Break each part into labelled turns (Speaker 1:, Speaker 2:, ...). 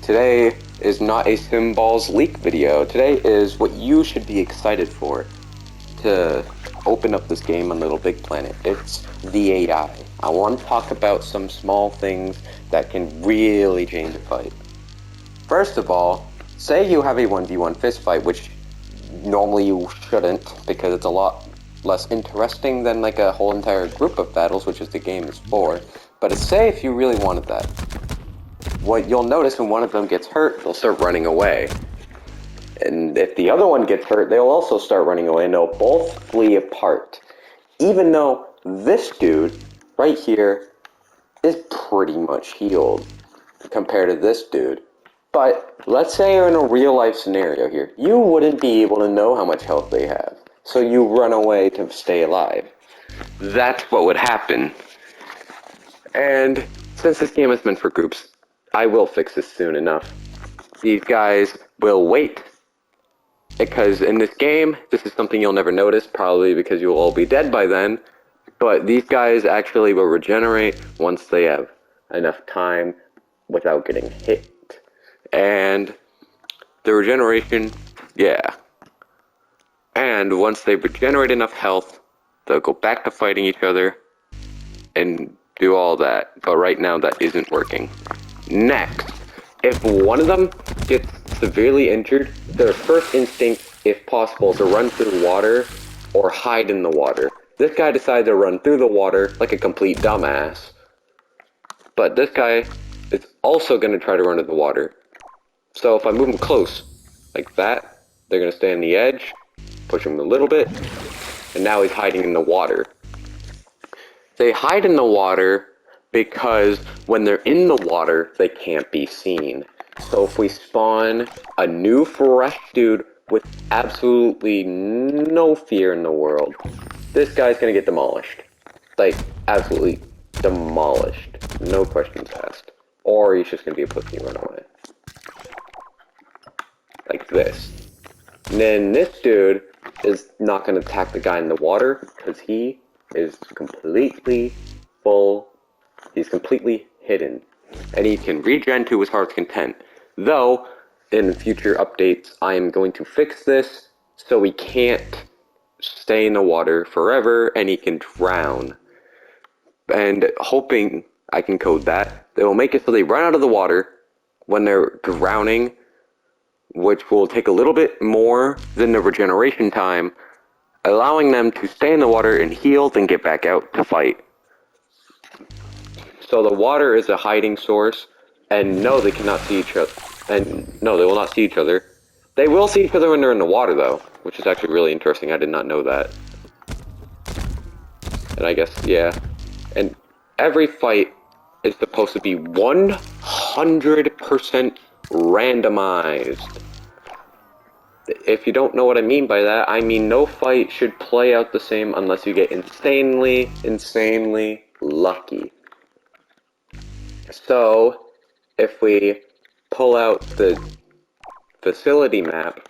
Speaker 1: Today is not a Simballs leak video. Today is what you should be excited for to open up this game on Little Big Planet. It's the AI. I want to talk about some small things that can really change a fight. First of all, say you have a 1v1 fist fight, which normally you shouldn't because it's a lot less interesting than like a whole entire group of battles, which is the game is for. But say if you really wanted that, what you'll notice when one of them gets hurt, they'll start running away. And if the other one gets hurt, they'll also start running away and they'll both flee apart. Even though this dude right here is pretty much healed compared to this dude. But let's say you're in a real life scenario here. You wouldn't be able to know how much health they have. So you run away to stay alive. That's what would happen. And since this game is meant for groups, I will fix this soon enough. These guys will wait. Because in this game, this is something you'll never notice, probably because you'll all be dead by then. But these guys actually will regenerate once they have enough time without getting hit. And the regeneration, yeah. And once they regenerate enough health, they'll go back to fighting each other and do all that. But right now that isn't working. Next, if one of them gets severely injured, their first instinct, if possible, is to run through the water or hide in the water. This guy decided to run through the water like a complete dumbass. But this guy is also going to try to run to the water. So if I move him close, like that, they're going to stay on the edge, push him a little bit, and now he's hiding in the water. They hide in the water because when they're in the water, they can't be seen. So if we spawn a new fresh dude with absolutely no fear in the world, this guy's gonna get demolished. Like, absolutely demolished. No questions asked. Or he's just gonna be a pussy and run away. Like this. And then this dude is not gonna attack the guy in the water because he is completely full. He's completely hidden. And he can regen to his heart's content. Though, in future updates, I am going to fix this so he can't stay in the water forever and he can drown. And hoping I can code that, they will make it so they run out of the water when they're drowning, which will take a little bit more than the regeneration time, allowing them to stay in the water and heal, then get back out to fight. So the water is a hiding source, and no, they cannot see each other. And no, they will not see each other. They will see each other when they're in the water, though, which is actually really interesting. I did not know that. And I guess, yeah. And every fight is supposed to be 100% randomized. If you don't know what I mean by that, I mean no fight should play out the same unless you get insanely lucky. So, if we pull out the facility map,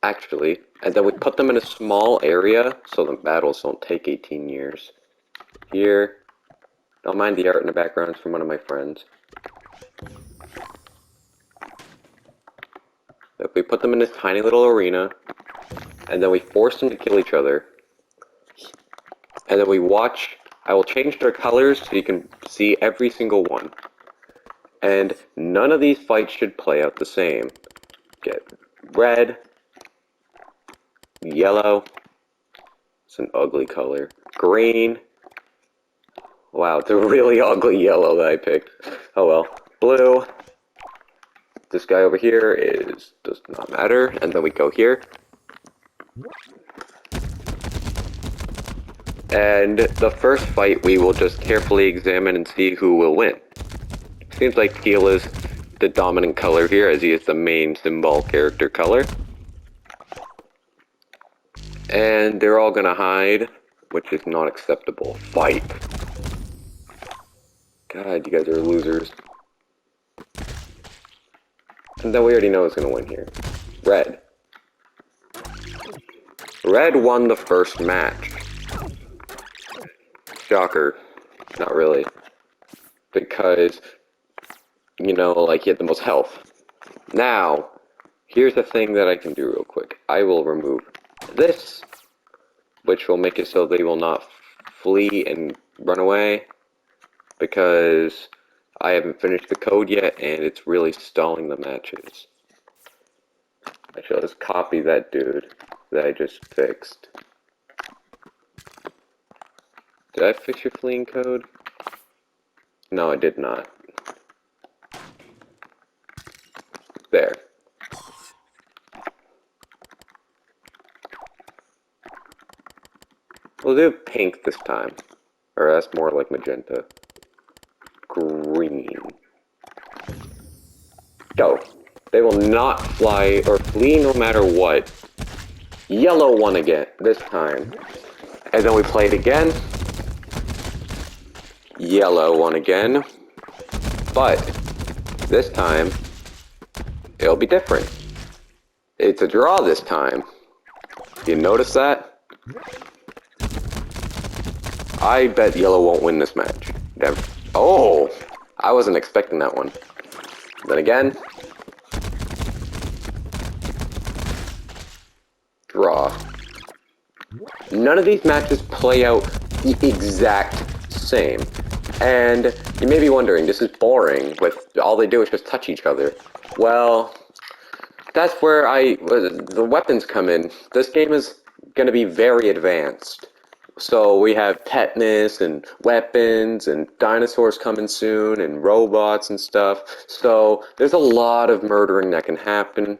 Speaker 1: actually, and then we put them in a small area so the battles don't take 18 years. Here, don't mind the art in the background, it's from one of my friends. If we put them in this tiny little arena, and then we force them to kill each other, and then we watch, I will change their colors so you can see every single one. And none of these fights should play out the same. Get red, yellow, it's an ugly color, green, wow, it's a really ugly yellow that I picked, oh well, blue, this guy over here does not matter, and then we go here. And the first fight we will just carefully examine and see who will win. Seems like teal is the dominant color here, as he is the main Simball character color. And they're all gonna hide, which is not acceptable. Fight! God, you guys are losers. And then we already know who's gonna win here. Red. Red won the first match. Shocker. Not really. Because you know, like he had the most health. Now, here's the thing that I can do real quick. I will remove this, which will make it so they will not flee and run away, because I haven't finished the code yet, and it's really stalling the matches. I shall just copy that dude that I just fixed. Did I fix your fleeing code? No, I did not. There. We'll do pink this time. Or that's more like magenta. Green. Go. They will not fly or flee no matter what. Yellow one again, this time. And then we play it again. Yellow one again. But this time, it'll be different. It's a draw this time. You notice that? I bet yellow won't win this match. Never. Oh! I wasn't expecting that one. Then again. Draw. None of these matches play out the exact same. And you may be wondering, this is boring, with all they do is just touch each other. Well, that's where the weapons come in. This game is going to be very advanced. So we have tetanus and weapons and dinosaurs coming soon and robots and stuff. So there's a lot of murdering that can happen.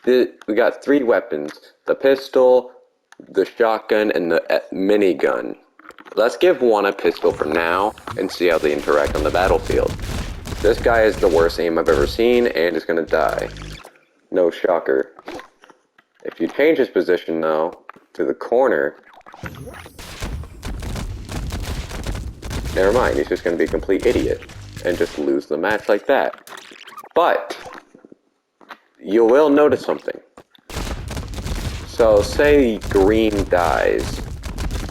Speaker 1: We got 3 weapons: the pistol, the shotgun, and the minigun. Let's give one a pistol for now and see how they interact on the battlefield. This guy is the worst aim I've ever seen and is gonna die. No shocker. If you change his position though to the corner, never mind, he's just gonna be a complete idiot and just lose the match like that. But you will notice something. So say green dies.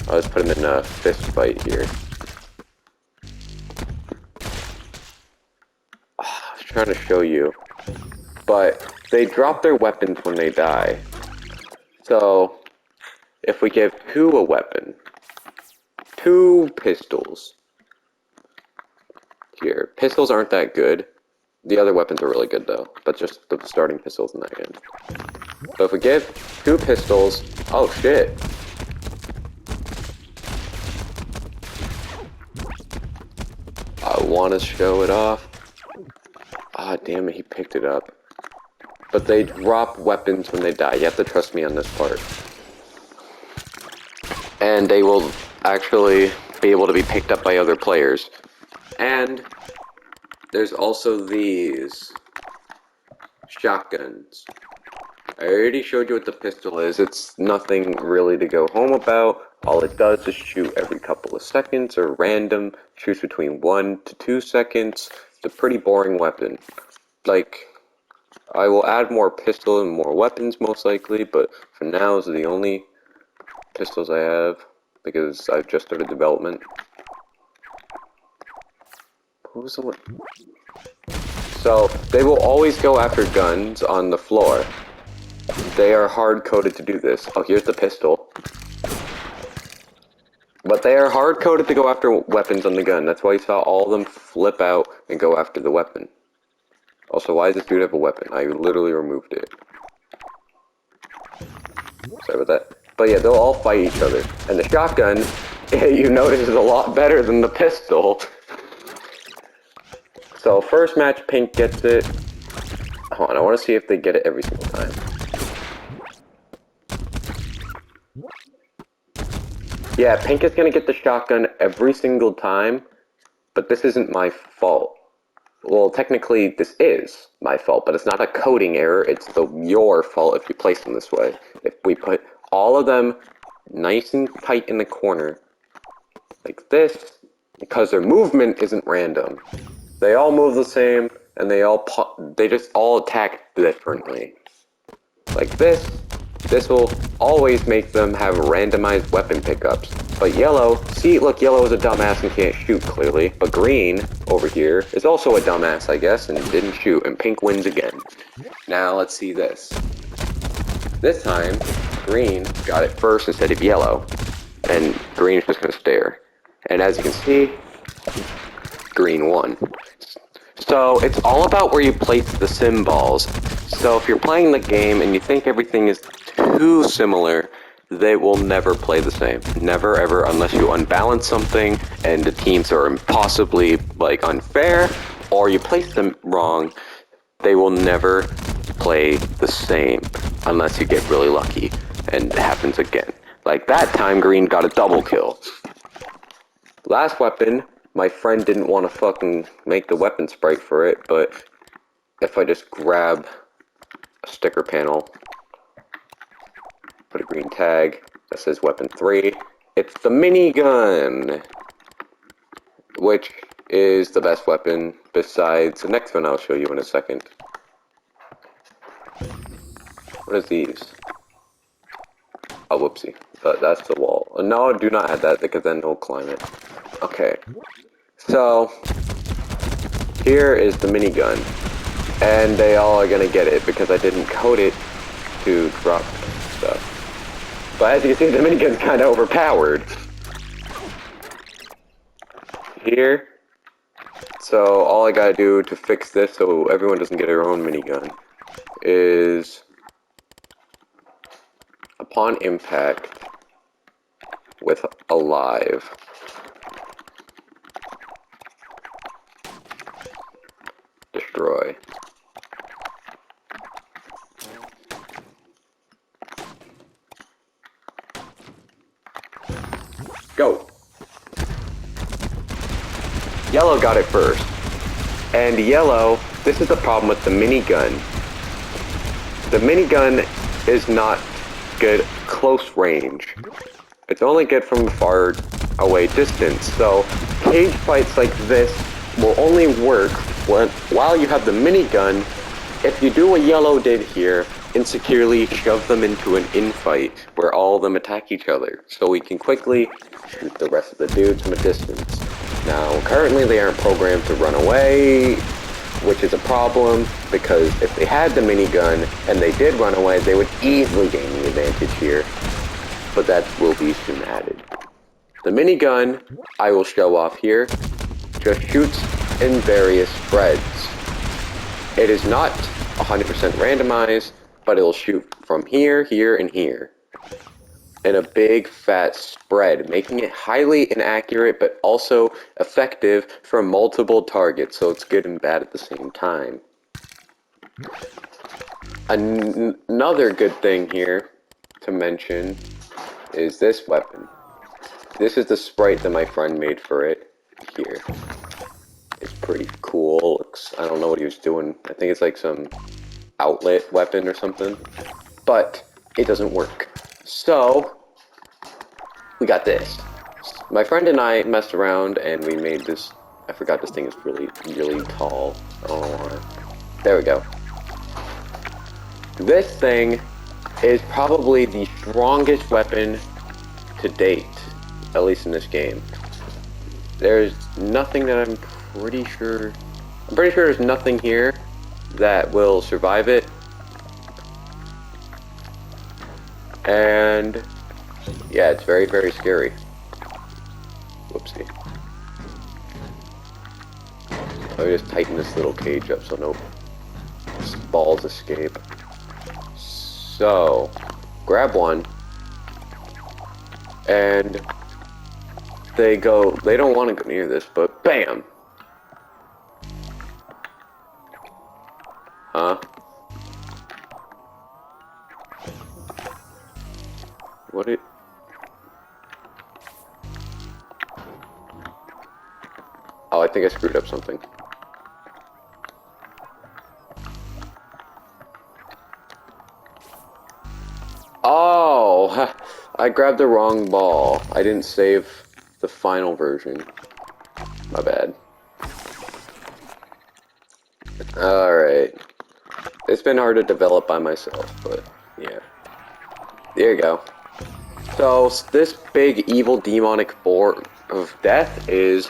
Speaker 1: Let's put him in a fist fight here. I was trying to show you. But they drop their weapons when they die. So if we give 2 a weapon, 2 pistols. Here, pistols aren't that good. The other weapons are really good though, but just the starting pistols in that end. So if we give 2 pistols, oh shit. I want to show it off. Ah, damn it, he picked it up. But they drop weapons when they die. You have to trust me on this part. And they will actually be able to be picked up by other players. And there's also these shotguns. I already showed you what the pistol is. It's nothing really to go home about. All it does is shoot every couple of seconds, or random, shoots between 1 to 2 seconds. It's a pretty boring weapon. Like, I will add more pistol and more weapons most likely, but for now, these are the only pistols I have, because I've just started development. What was the one? So, they will always go after guns on the floor. They are hard-coded to do this. Oh, here's the pistol. But they are hard-coded to go after weapons on the gun. That's why you saw all of them flip out and go after the weapon. Also, why does this dude have a weapon? I literally removed it. Sorry about that. But yeah, they'll all fight each other. And the shotgun, you notice, is a lot better than the pistol. So, first match, pink gets it. Hold on, I want to see if they get it every single time. Yeah, pink is going to get the shotgun every single time, but this isn't my fault. Well, technically, this is my fault, but it's not a coding error, it's your fault if you place them this way. If we put all of them nice and tight in the corner, like this, because their movement isn't random. They all move the same, and they just all attack differently. Like this, This will always make them have randomized weapon pickups. But yellow, see, look, yellow is a dumbass and can't shoot, clearly. But green, over here, is also a dumbass, I guess, and didn't shoot, and pink wins again. Now, let's see this. This time, green got it first instead of yellow, and green is just gonna stare. And as you can see, green won. So, it's all about where you place the symbols. So, if you're playing the game and you think everything is too similar, they will never play the same. Never ever, unless you unbalance something and the teams are impossibly, like, unfair, or you place them wrong, they will never play the same unless you get really lucky and it happens again. Like that time, green got a double kill. Last weapon, my friend didn't want to fucking make the weapon sprite for it, but if I just grab a sticker panel, put a green tag that says weapon 3, it's the minigun, which is the best weapon besides the next one I'll show you in a second. What is these? Oh, whoopsie. That's the wall. No, do not add that because then it'll climb it. Okay. So, here is the minigun. And they all are gonna get it because I didn't code it to drop stuff. But as you can see, the minigun's kinda overpowered. Here. So, all I gotta do to fix this so everyone doesn't get their own minigun is upon impact with alive. Destroy. Go. Yellow got it first. And yellow, this is the problem with the minigun. The minigun is not good close range. It's only good from far away distance. So cage fights like this will only work while you have the minigun if you do what yellow did here, insecurely shove them into an infight where all of them attack each other, so we can quickly shoot the rest of the dudes from a distance. Now, currently they aren't programmed to run away, which is a problem, because if they had the minigun and they did run away, they would easily gain the advantage here, but that will be soon added. The minigun, I will show off here, just shoots in various spreads. It is not 100% randomized, but it'll shoot from here, here, and here in a big fat spread, making it highly inaccurate but also effective for multiple targets, so it's good and bad at the same time. Another good thing here to mention is this weapon. This is the sprite that my friend made for it here. It's pretty cool. I don't know what he was doing. I think it's like some outlet weapon or something. But it doesn't work. So, we got this. My friend and I messed around and we made this. I forgot this thing is really, really tall. I don't know why. There we go. This thing is probably the strongest weapon to date, at least in this game. There's nothing that I'm pretty sure there's nothing here that will survive it. And yeah, it's very, very scary. Whoopsie. Let me just tighten this little cage up so no balls escape. So, grab one, and they don't want to go near this, but BAM! Huh? What it... Oh, I think I screwed up something. Oh! I grabbed the wrong ball. I didn't save the final version. My bad. Alright. It's been hard to develop by myself, but yeah. There you go. So this big evil demonic form of death is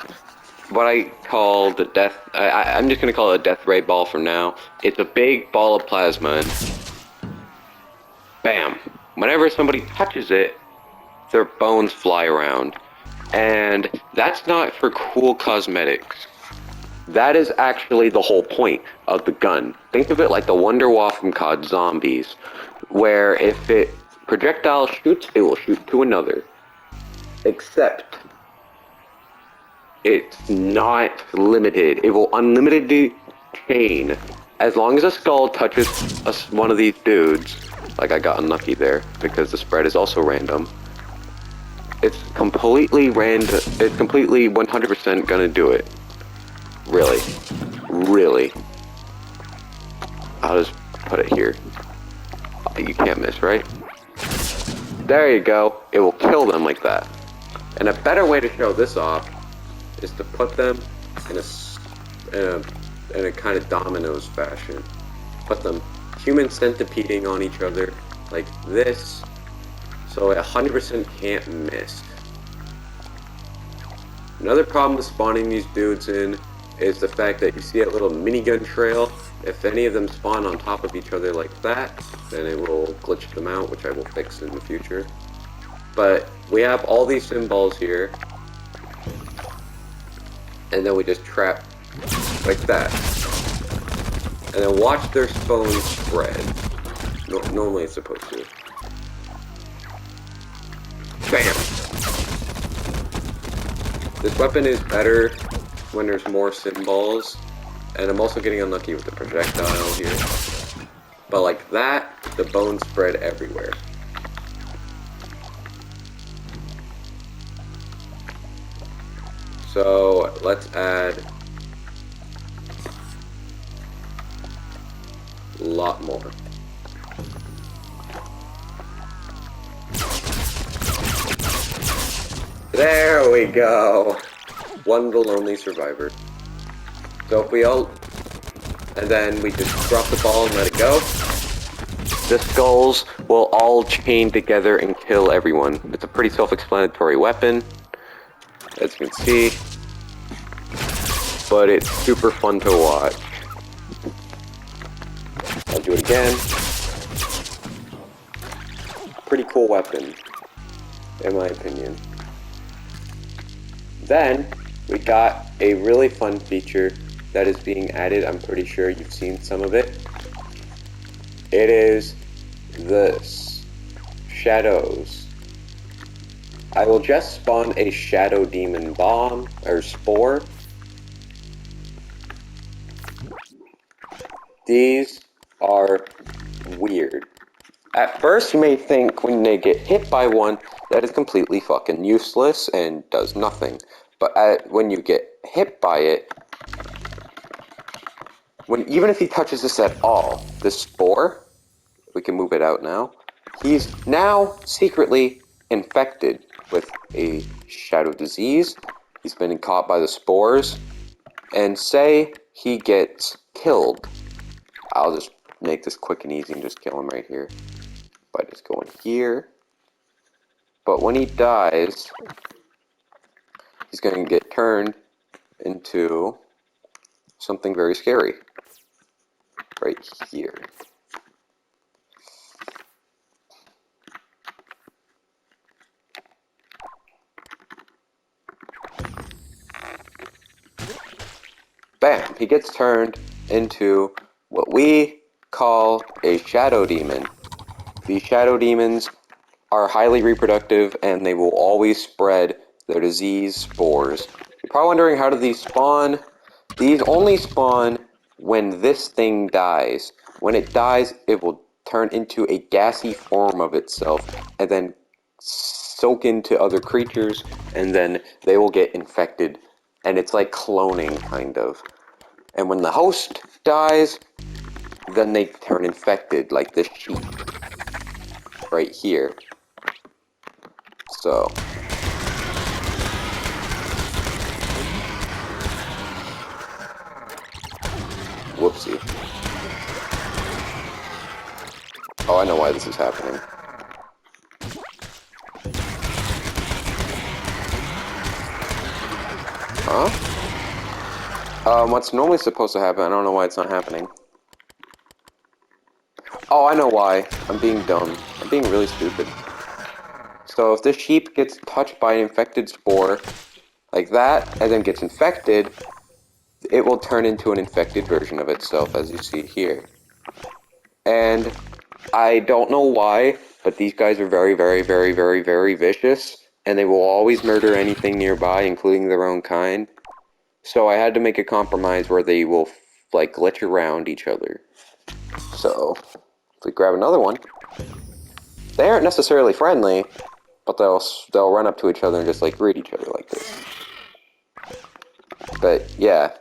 Speaker 1: what I call the death. I'm just gonna call it a death ray ball from now. It's a big ball of plasma, and bam! Whenever somebody touches it, their bones fly around, and that's not for cool cosmetics. That is actually the whole point of the gun. Think of it like the Wonderwall from COD Zombies, where if it projectile shoots, it will shoot to another. Except, it's not limited. It will unlimitedly chain. As long as a skull touches one of these dudes, like I got unlucky there, because the spread is also random, it's completely random. It's completely 100% gonna do it. Really. Really. I'll just put it here. You can't miss, right? There you go. It will kill them like that. And a better way to show this off is to put them in a kind of dominoes fashion. Put them human centipeding on each other like this, so it 100% can't miss. Another problem with spawning these dudes in is the fact that you see a little minigun trail. If any of them spawn on top of each other like that, then it will glitch them out, which I will fix in the future. But we have all these symbols here, and then we just trap like that. And then watch their bones spread. Normally it's supposed to. Bam! This weapon is better when there's more symbols, and I'm also getting unlucky with the projectile here. But like that, the bones spread everywhere. So let's add a lot more. There we go! One the lonely survivor. So if we all... and then we just drop the ball and let it go. The skulls will all chain together and kill everyone. It's a pretty self-explanatory weapon, as you can see. But it's super fun to watch. I'll do it again. Pretty cool weapon, in my opinion. Then, we got a really fun feature that is being added. I'm pretty sure you've seen some of it. It is the shadows. I will just spawn a shadow demon bomb, or spore. These are weird. At first, you may think when they get hit by one, that is completely fucking useless and does nothing. But when you get hit by it, even if he touches this at all, this spore, we can move it out now, he's now secretly infected with a shadow disease. He's been caught by the spores, and say he gets killed. I'll just make this quick and easy and just kill him right here by just going here. But when he dies, he's going to get turned into something very scary. Right here. Bam! He gets turned into what we call a shadow demon. These shadow demons are highly reproductive, and they will always spread their disease spores. You're probably wondering, how do these spawn? These only spawn when this thing dies. When it dies, it will turn into a gassy form of itself, and then soak into other creatures, and then they will get infected. And it's like cloning, kind of. And when the host dies, then they turn infected, like this sheep. Right here. So. Whoopsie. Oh, I know why this is happening. What's normally supposed to happen, I don't know why it's not happening. Oh, I know why. I'm being dumb. I'm being really stupid. So if this sheep gets touched by an infected spore, like that, and then gets infected, it will turn into an infected version of itself, as you see here. And I don't know why, but these guys are very, very, very, very, very vicious, and they will always murder anything nearby, including their own kind. So I had to make a compromise where they will, like, glitch around each other. So, if we grab another one, they aren't necessarily friendly, but they'll run up to each other and just, like, greet each other like this. But, yeah.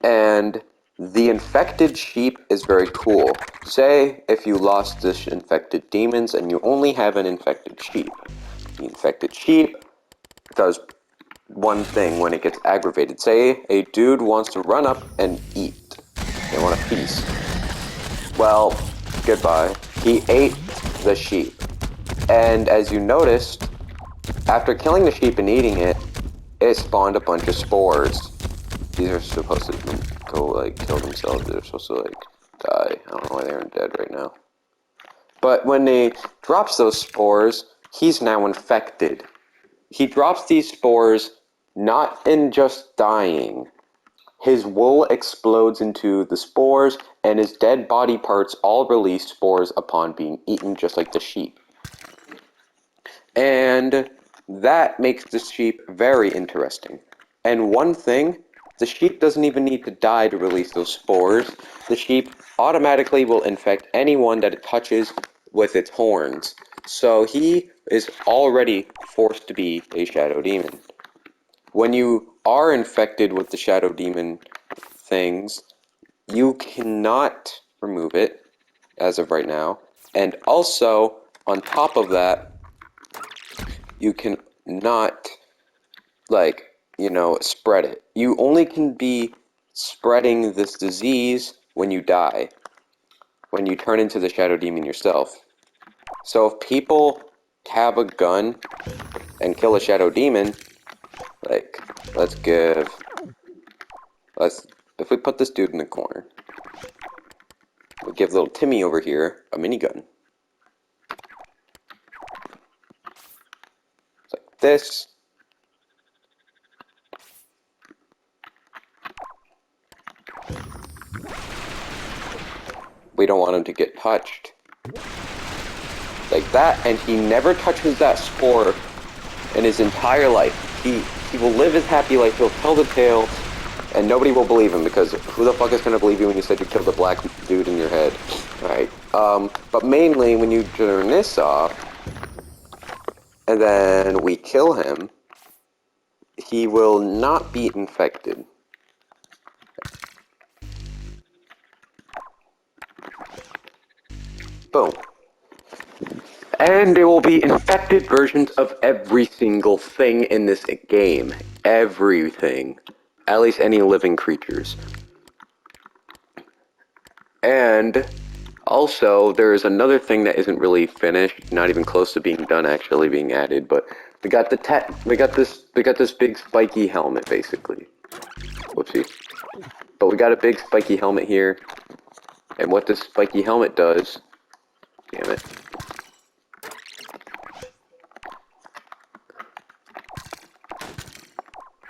Speaker 1: And the infected sheep is very cool. Say, if you lost this infected demons and you only have an infected sheep. The infected sheep does one thing when it gets aggravated. Say, a dude wants to run up and eat. They want a feast. Well, goodbye. He ate the sheep. And as you noticed, after killing the sheep and eating it, it spawned a bunch of spores. These are supposed to go, like, kill themselves. They're supposed to, like, die. I don't know why they're dead right now. But when he drops those spores, he's now infected. He drops these spores not in just dying. His wool explodes into the spores, and his dead body parts all release spores upon being eaten, just like the sheep. And that makes the sheep very interesting. And one thing, the sheep doesn't even need to die to release those spores. The sheep automatically will infect anyone that it touches with its horns. So he is already forced to be a shadow demon. When you are infected with the shadow demon things, you cannot remove it as of right now. And also, on top of that, you can not, like, spread it. You only can be spreading this disease when you die, when you turn into the shadow demon yourself. So if people have a gun and kill a shadow demon, like, if we put this dude in the corner, we'll give little Timmy over here a minigun. It's like this. We don't want him to get touched. Like that, and he never touches that spore in his entire life. He will live his happy life, he'll tell the tale, and nobody will believe him, because who the fuck is going to believe you when you said you killed a black dude in your head? Alright, but mainly when you turn this off, and then we kill him, he will not be infected. Boom. And there will be infected versions of every single thing in this game. Everything. At least any living creatures. And also, there's another thing that isn't really finished, not even close to being done, actually being added, but we got this big spiky helmet, basically. Whoopsie. But we got a big spiky helmet here, and what this spiky helmet does, damn it.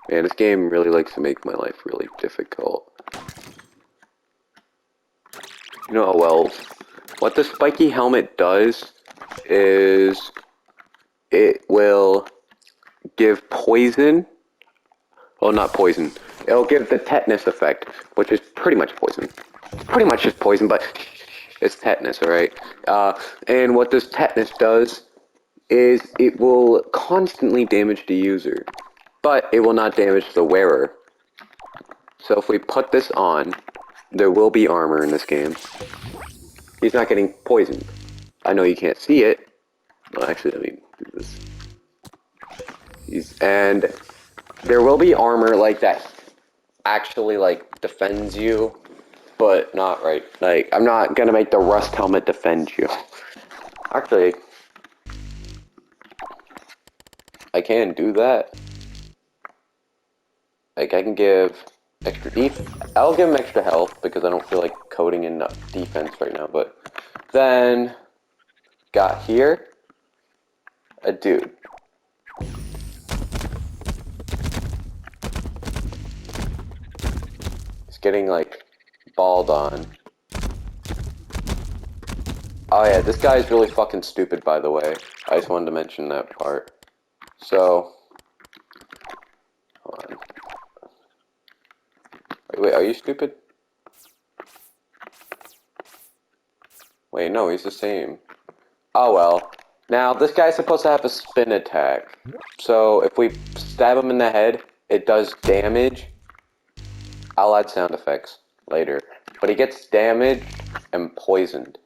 Speaker 1: Man, this game really likes to make my life really difficult. You know, well, what the spiky helmet does is it will give poison. Well, not poison. It'll give the tetanus effect, which is pretty much poison. It's pretty much just poison, but it's tetanus, alright? And what this tetanus does is it will constantly damage the user, but it will not damage the wearer. So if we put this on, there will be armor in this game. He's not getting poisoned. I know you can't see it. Well, actually, let me do this. And there will be armor like that actually, like, defends you, but not right. Like, I'm not gonna make the rust helmet defend you. Actually, I can do that. Like, I can give extra I'll give him extra health because I don't feel like coding in defense right now, but then got here a dude. He's getting, like, balled on. Oh yeah, this guy is really fucking stupid, by the way. I just wanted to mention that part. So, hold on. Wait, are you stupid? Wait, no, he's the same. Oh well. Now, this guy's supposed to have a spin attack. So, if we stab him in the head, it does damage. I'll add sound effects later. But he gets damaged and poisoned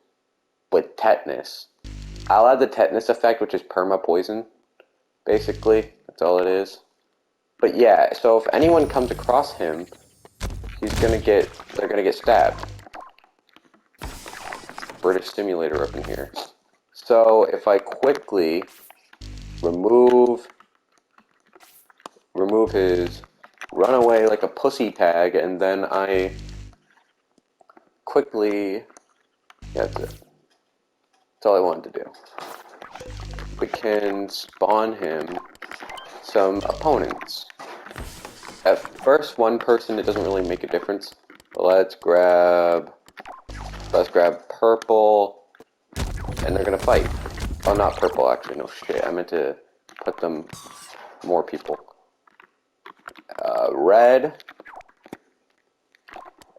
Speaker 1: with tetanus. I'll add the tetanus effect, which is perma-poison, basically. That's all it is. But yeah, so if anyone comes across him, they're gonna get stabbed. British simulator up in here. So if I quickly remove his run away like a pussy tag, and then I quickly, yeah, that's it. That's all I wanted to do. We can spawn him some opponents. At first, one person, it doesn't really make a difference. But let's grab purple, and they're gonna fight. Oh, not purple, actually, no shit. I meant to put them more people. Red,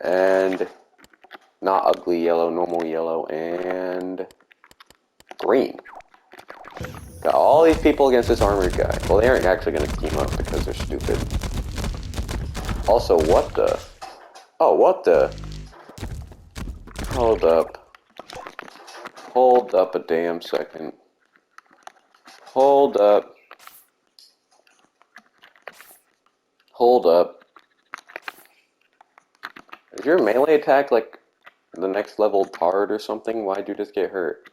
Speaker 1: and not ugly yellow, normal yellow, and green. Got all these people against this armored guy. Well, they aren't actually gonna team up because they're stupid. Also, what the? Oh, what the? Hold up. Hold up a damn second. Hold up. Hold up. Is your melee attack like the next level tard or something? Why'd you just get hurt?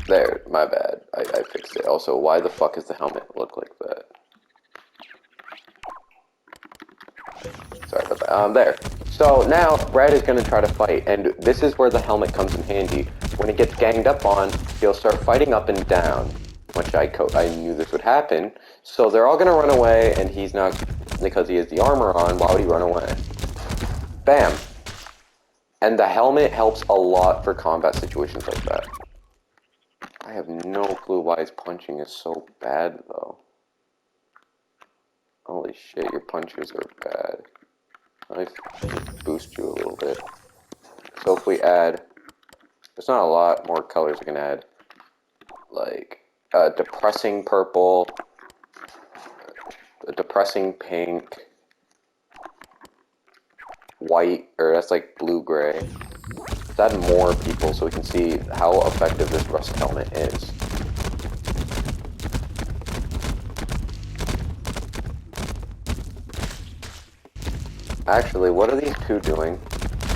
Speaker 1: There, my bad. I fixed it. Also, why the fuck does the helmet look like that? Sorry about that. There. So now, Red is going to try to fight, and this is where the helmet comes in handy. When he gets ganged up on, he'll start fighting up and down, which I knew this would happen. So they're all going to run away, and he's not, because he has the armor on, why would he run away? Bam! And the helmet helps a lot for combat situations like that. I have no clue why his punching is so bad, though. Holy shit, your punches are bad. Let me boost you a little bit. So if we add, there's not a lot more colors we can add. Like, depressing purple, a depressing pink, white, or that's like blue-gray. Let's add more people so we can see how effective this rust helmet is. Actually, what are these two doing?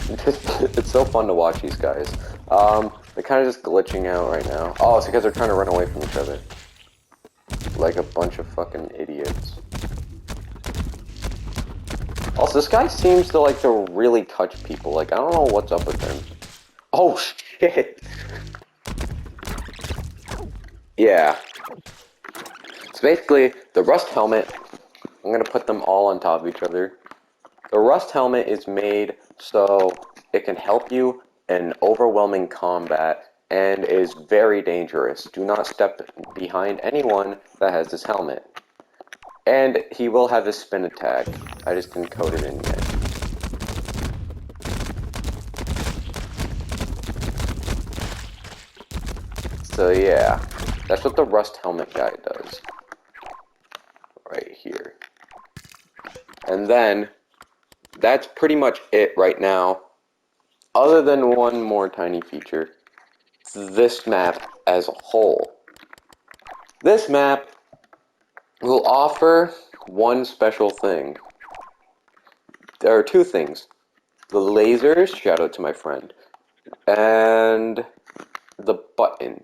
Speaker 1: It's so fun to watch these guys. They're kind of just glitching out right now. Oh, it's because they're trying to run away from each other. Like a bunch of fucking idiots. Also, this guy seems to like to really touch people. Like, I don't know what's up with him. Oh, shit! Yeah. So basically, the rust helmet, I'm gonna put them all on top of each other. The rust helmet is made so it can help you in overwhelming combat and is very dangerous. Do not step behind anyone that has this helmet. And he will have his spin attack. I just didn't code it in yet. So yeah, that's what the rust helmet guy does. Right here. And then, that's pretty much it right now. Other than one more tiny feature. This map as a whole. This map will offer one special thing. there are two things. The lasers, shout out to my friend, and the button.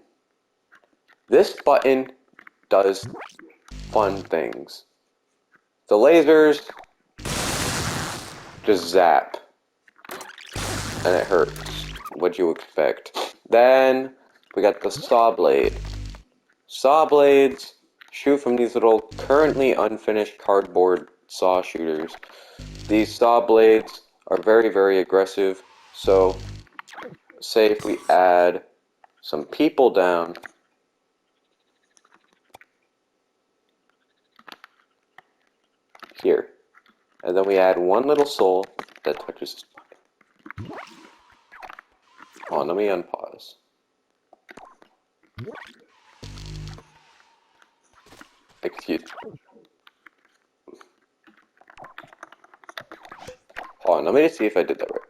Speaker 1: This button does fun things. The lasers just zap, and it hurts. What'd you expect? Then we got the saw blade. Saw blades shoot from these little currently unfinished cardboard saw shooters. These saw blades are very, very aggressive. So, say if we add some people down, here, and then we add one little soul that touches this button. Hold on, let me unpause. Excuse me. Hold on, let me just see if I did that right.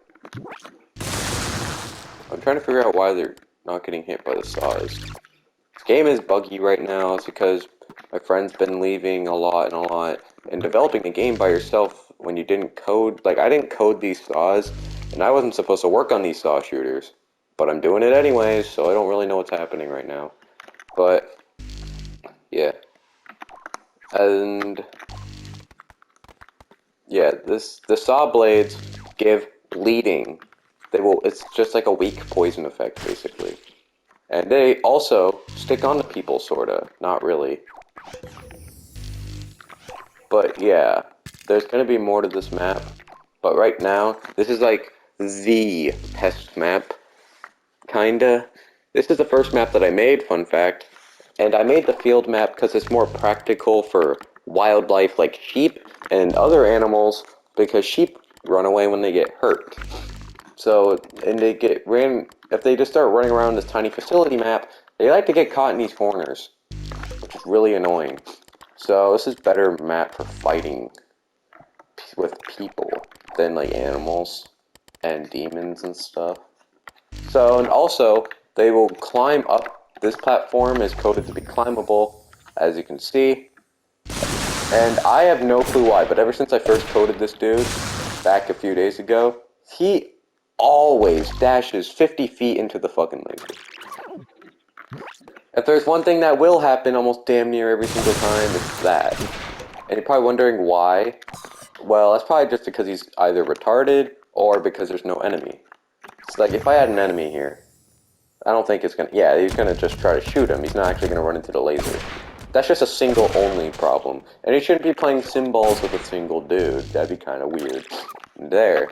Speaker 1: I'm trying to figure out why they're not getting hit by the saws. This game is buggy right now. It's because my friend's been leaving a lot, and developing a game by yourself when you didn't code, like I didn't code these saws, and I wasn't supposed to work on these saw shooters, but I'm doing it anyways, so I don't really know what's happening right now. But yeah, and yeah, the saw blades give bleeding. It's just like a weak poison effect basically. And they also stick onto people, sorta. Not really. But yeah, there's gonna be more to this map. But right now, this is like the test map. Kinda. This is the first map that I made, fun fact. And I made the field map because it's more practical for wildlife like sheep and other animals, because sheep run away when they get hurt. So, and they get if they just start running around this tiny facility map, they like to get caught in these corners, which is really annoying. So this is better map for fighting with people than like animals and demons and stuff. So, and also, they will climb up. This platform is coded to be climbable, as you can see. And I have no clue why, but ever since I first coded this dude, back a few days ago, he always dashes 50 feet into the fucking laser. If there's one thing that will happen almost damn near every single time, it's that. And you're probably wondering why. Well, that's probably just because he's either retarded or because there's no enemy. It's like, if I had an enemy here, I don't think it's gonna... Yeah, he's gonna just try to shoot him. He's not actually gonna run into the laser. That's just a single only problem. And he shouldn't be playing Simballs with a single dude. That'd be kind of weird. There.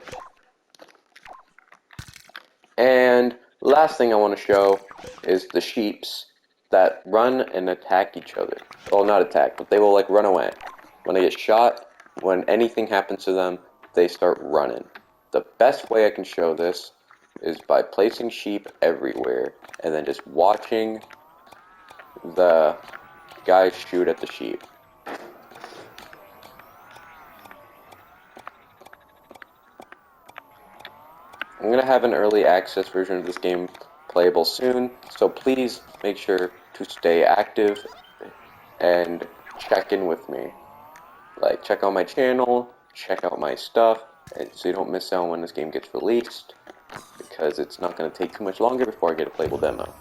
Speaker 1: And last thing I want to show is the sheeps that run and attack each other. Well, not attack, but they will like run away. When they get shot, when anything happens to them, they start running. The best way I can show this is by placing sheep everywhere and then just watching the guys shoot at the sheep. I'm going to have an early access version of this game playable soon, so please make sure to stay active and check in with me. Like, check out my channel, check out my stuff, so you don't miss out when this game gets released, because it's not going to take too much longer before I get a playable demo.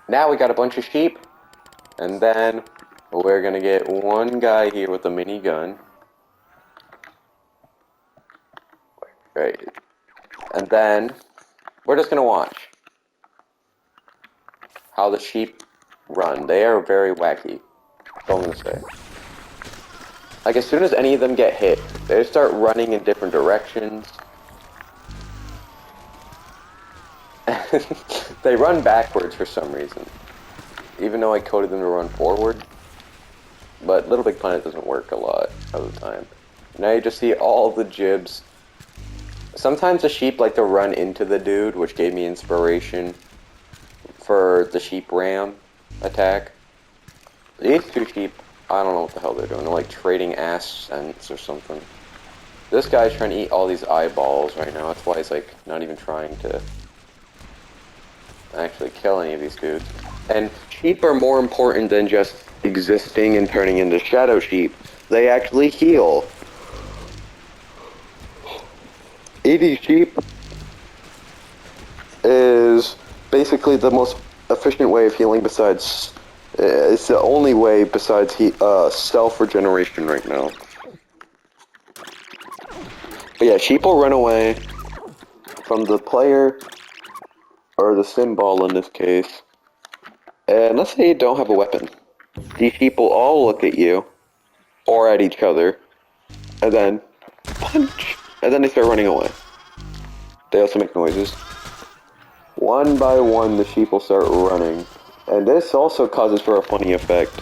Speaker 1: Now we got a bunch of sheep, and then we're going to get one guy here with a minigun. Right. And then we're just going to watch how the sheep run. They are very wacky. That's all I'm going to say. Like, as soon as any of them get hit, they start running in different directions. They run backwards for some reason. Even though I coded them to run forward. But Little Big Planet doesn't work a lot of the time. Now you just see all the jibs. Sometimes the sheep like to run into the dude, which gave me inspiration for the sheep ram attack. These two sheep, I don't know what the hell they're doing. They're like trading ass scents or something. This guy's trying to eat all these eyeballs right now. That's why he's like not even trying to actually kill any of these dudes. And sheep are more important than just existing and turning into shadow sheep. They actually heal. eating sheep is basically the most efficient way of healing besides... it's the only way besides self-regeneration right now. But yeah, sheep will run away from the player, or the symbol in this case. And let's say you don't have a weapon. These sheep will all look at you, or at each other, and then punch, and then they start running away. They also make noises. One by one, the sheep will start running. And this also causes for a funny effect.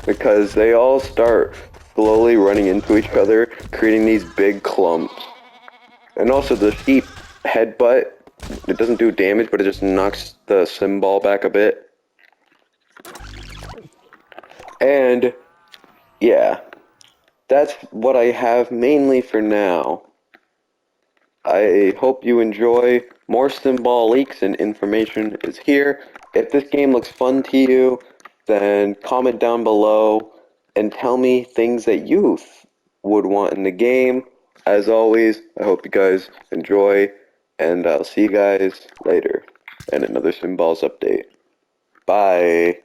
Speaker 1: Because they all start slowly running into each other, creating these big clumps. And also the sheep headbutt, it doesn't do damage, but it just knocks the symbol back a bit. And yeah, that's what I have mainly for now. I hope you enjoy. More symbol leaks and information is here. If this game looks fun to you, then comment down below and tell me things that you would want in the game. As always, I hope you guys enjoy, and I'll see you guys later in another Symbols update. Bye.